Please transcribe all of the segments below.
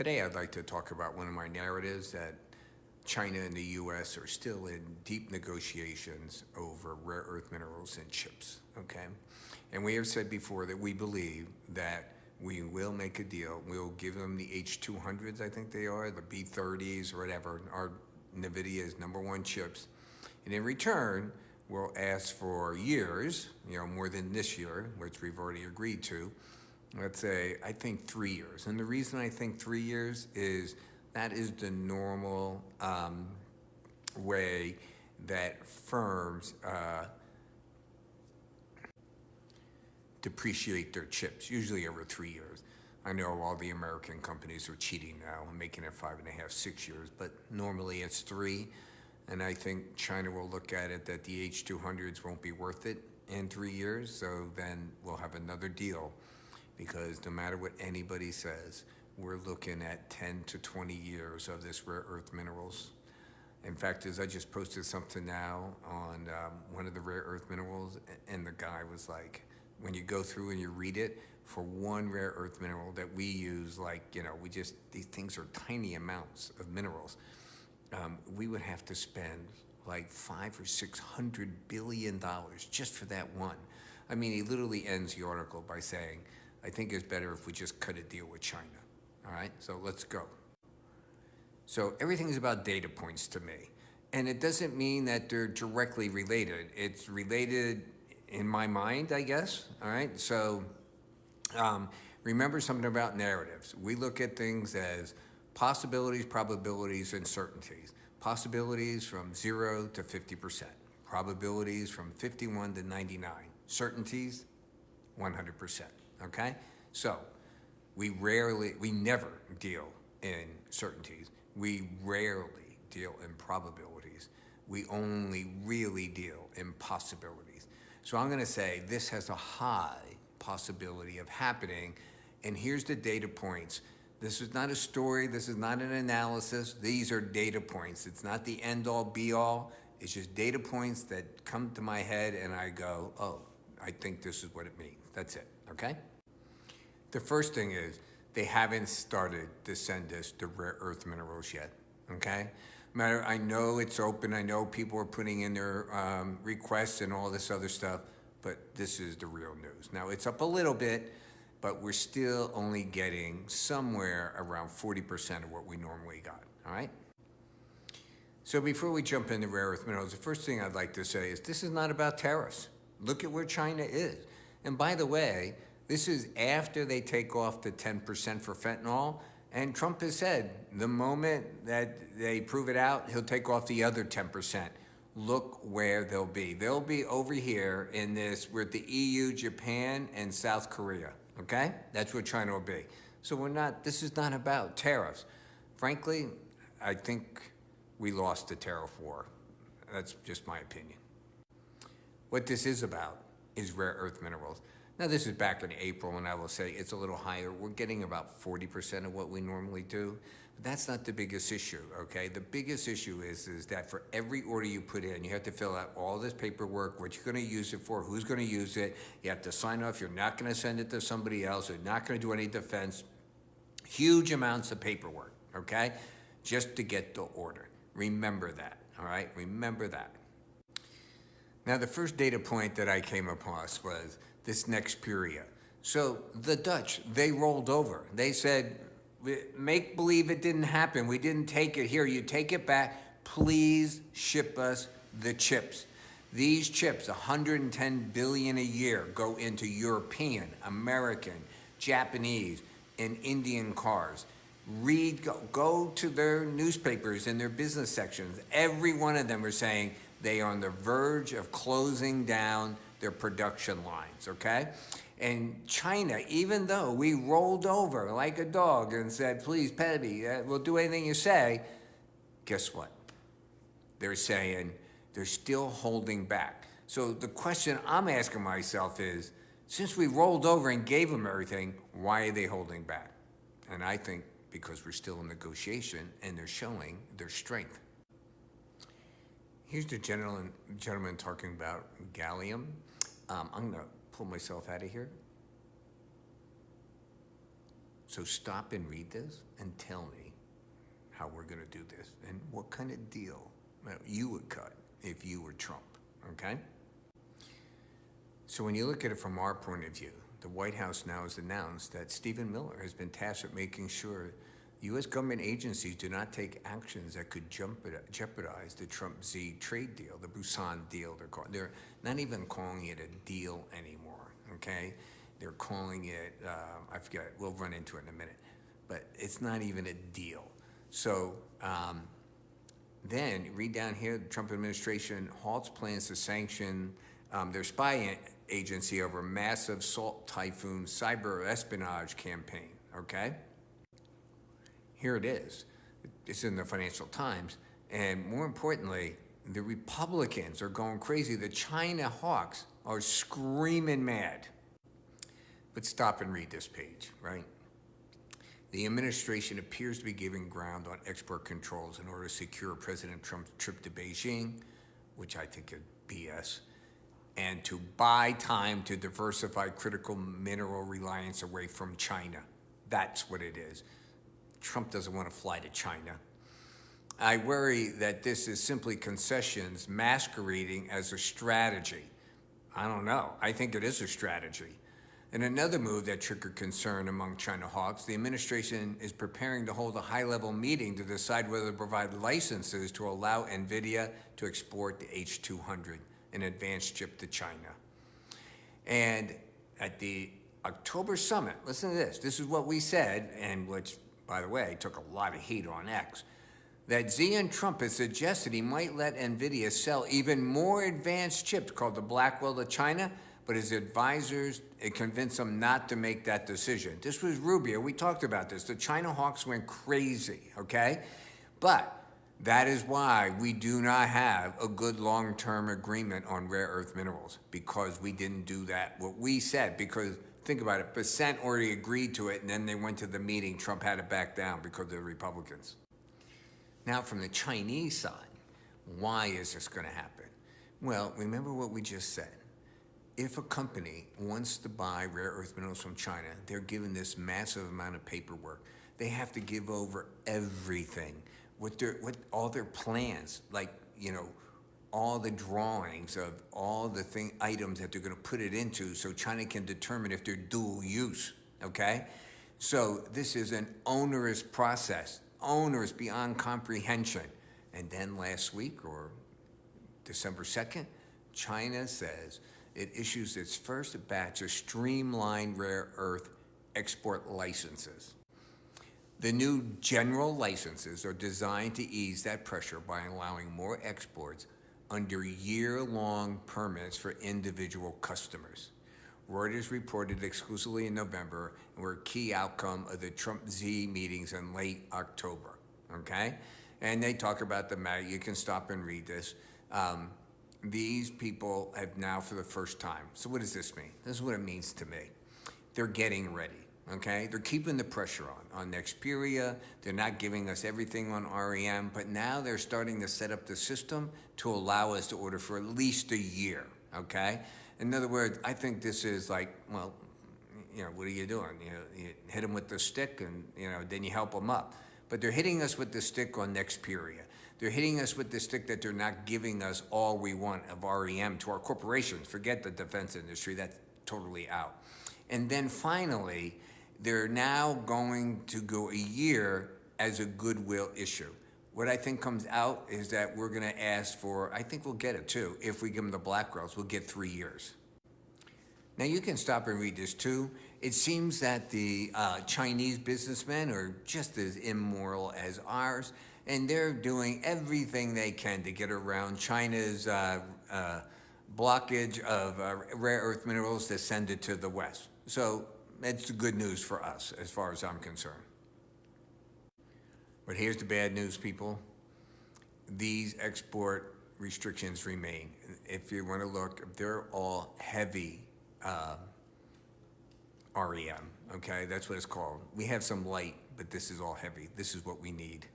Today, I'd like to talk about one of my narratives that China and the U.S. are still in deep negotiations over rare earth minerals and chips, okay? And we have said before that we believe that we will make a deal. We'll give them the H200s, I think they are, the B30s or whatever, our NVIDIA's #1 chips. And in return, we'll ask for years, more than this year, which we've already agreed to. Let's say, I think 3 years. And the reason I think 3 years is that is the normal way that firms depreciate their chips, usually over 3 years. I know all the American companies are cheating now and making it 5.5, 6 years, but normally it's 3. And I think China will look at it that the H200s won't be worth it in 3 years, so then we'll have another deal. Because no matter what anybody says, we're looking at 10 to 20 years of this rare earth minerals. In fact, as I just posted something now on one of the rare earth minerals, and the guy was like, when you go through and you read it, for one rare earth mineral that we use, these things are tiny amounts of minerals. We would have to spend like $500 or $600 billion just for that one. I mean, he literally ends the article by saying, I think it's better if we just cut a deal with China. All right, so let's go. So everything is about data points to me. And it doesn't mean that they're directly related. It's related in my mind, I guess. All right, so remember something about narratives. We look at things as possibilities, probabilities, and certainties. Possibilities from 0 to 50%. Probabilities from 51 to 99. Certainties, 100%. Okay? So we never deal in certainties. We rarely deal in probabilities. We only really deal in possibilities. So I'm going to say this has a high possibility of happening. And here's the data points. This is not a story. This is not an analysis. These are data points. It's not the end-all, be-all. It's just data points that come to my head and I go, oh, I think this is what it means. That's it. Okay? The first thing is they haven't started to send us the rare earth minerals yet, okay? I know it's open. I know people are putting in their requests and all this other stuff, but this is the real news. Now, it's up a little bit, but we're still only getting somewhere around 40% of what we normally got, all right? So before we jump into rare earth minerals, the first thing I'd like to say is this is not about tariffs. Look at where China is. And by the way, this is after they take off the 10% for fentanyl. And Trump has said the moment that they prove it out, he'll take off the other 10%. Look where they'll be. They'll be over here in this, we're at the EU, Japan, and South Korea, okay? That's where China will be. So this is not about tariffs. Frankly, I think we lost the tariff war. That's just my opinion. What this is about is rare earth minerals. Now, this is back in April, and I will say it's a little higher. We're getting about 40% of what we normally do. But that's not the biggest issue, okay? The biggest issue is that for every order you put in, you have to fill out all this paperwork, what you're going to use it for, who's going to use it. You have to sign off. You're not going to send it to somebody else. You're not going to do any defense. Huge amounts of paperwork, okay, just to get the order. Remember that, all right? Remember that. Now, the first data point that I came across was this next period. So the Dutch, they rolled over. They said, make believe it didn't happen. We didn't take it. Here, you take it back. Please ship us the chips. These chips, 110 billion a year, go into European, American, Japanese, and Indian cars. Go to their newspapers and their business sections. Every one of them are saying they are on the verge of closing down their production lines, okay? And China, even though we rolled over like a dog and said, please, pet me, we'll do anything you say, guess what? They're saying they're still holding back. So the question I'm asking myself is, since we rolled over and gave them everything, why are they holding back? And I think because we're still in negotiation and they're showing their strength. Here's the gentleman talking about gallium. I'm going to pull myself out of here. So stop and read this and tell me how we're going to do this and what kind of deal you would cut if you were Trump, okay? So when you look at it from our point of view, the White House now has announced that Stephen Miller has been tasked with making sure U.S. government agencies do not take actions that could jeopardize the Trump-Z trade deal, the Busan deal. They're not even calling it a deal anymore, okay? They're calling it, I forget, we'll run into it in a minute, but it's not even a deal. So then read down here, the Trump administration halts plans to sanction their spy agency over massive Salt Typhoon cyber espionage campaign, okay? Here it is. It's in the Financial Times. And more importantly, the Republicans are going crazy. The China hawks are screaming mad. But stop and read this page, right? The administration appears to be giving ground on export controls in order to secure President Trump's trip to Beijing, which I think is BS, and to buy time to diversify critical mineral reliance away from China. That's what it is. Trump doesn't want to fly to China. I worry that this is simply concessions masquerading as a strategy. I don't know. I think it is a strategy. In another move that triggered concern among China hawks, the administration is preparing to hold a high-level meeting to decide whether to provide licenses to allow NVIDIA to export the H200, an advanced chip, to China. And at the October summit, listen to this. This is what we said, and which, by the way, took a lot of heat on X, that Xi and Trump has suggested he might let NVIDIA sell even more advanced chips called the Blackwell to China, but his advisors convinced him not to make that decision. This was Rubio. We talked about this. The China hawks went crazy, okay? But that is why we do not have a good long-term agreement on rare earth minerals, because we didn't do that, what we said, because think about it, Percent already agreed to it, and then they went to the meeting. Trump had to back down because of the Republicans. Now, from the Chinese side, why is this going to happen? Well, remember what we just said. If a company wants to buy rare earth minerals from China, they're given this massive amount of paperwork. They have to give over everything, what all their plans, like, all the drawings of all the items that they're going to put it into, so China can determine if they're dual use, okay? So this is an onerous process, onerous beyond comprehension. And then last week, or December 2nd, China says it issues its first batch of streamlined rare earth export licenses. The new general licenses are designed to ease that pressure by allowing more exports under year-long permits for individual customers. Reuters reported exclusively in November and were a key outcome of the Trump-Z meetings in late October, okay? And they talk about you can stop and read this. These people have now, for the first time, so what does this mean? This is what it means to me. They're getting ready, okay? They're keeping the pressure on Nexperia. They're not giving us everything on REM, but now they're starting to set up the system to allow us to order for at least a year, okay? In other words, I think this is like, well, what are you doing? You hit them with the stick and, then you help them up. But they're hitting us with the stick on Nexperia. They're hitting us with the stick that they're not giving us all we want of REM to our corporations. Forget the defense industry, that's totally out. And then finally, they're now going to go a year as a goodwill issue. What I think comes out is that we're going to ask for, I think we'll get it too, if we give them the Blackwells, we'll get 3 years. Now you can stop and read this too. It seems that the Chinese businessmen are just as immoral as ours, and they're doing everything they can to get around China's blockage of rare earth minerals to send it to the West. So that's good news for us as far as I'm concerned. But here's the bad news, people. These export restrictions remain. If you want to look, they're all heavy REM, okay? That's what it's called. We have some light, but this is all heavy. This is what we need.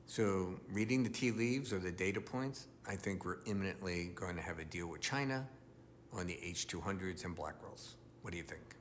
So reading the tea leaves or the data points, I think we're imminently going to have a deal with China on the H200s and Blackwells. What do you think?